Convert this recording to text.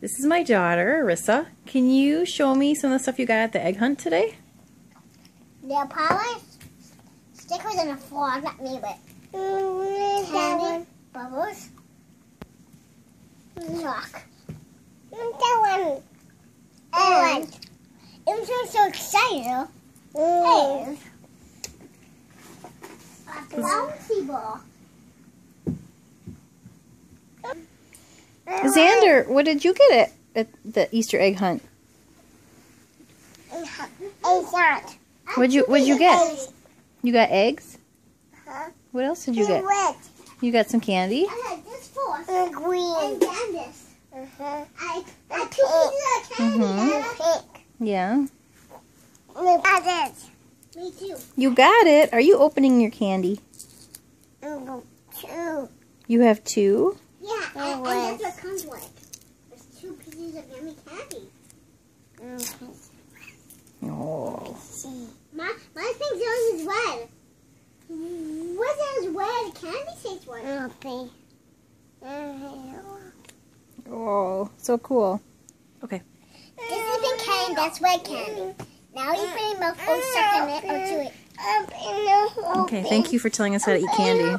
This is my daughter, Arissa. Can you show me some of the stuff you got at the egg hunt today? There are probably stickers on the floor, not me, but candy, bubbles, rock. That one. I'm so excited. Hey. A bouncy ball. Xander, what did you get at the Easter egg hunt? What'd you get? You got eggs? What else did you get? You got some candy? I had this for green. And then this. I had 2 pieces of candy. Pink. Yeah. Me too. You got it. Are you opening your candy? 2. You have 2? Yeah, and that's what it comes with. There's 2 pieces of yummy candy. Oh. My thing is red. What does red candy taste like? Oh, so cool. Okay. This is pink candy, that's red candy. Now you put milk or stuck in it or chew it. Okay, thank you for telling us how to eat candy.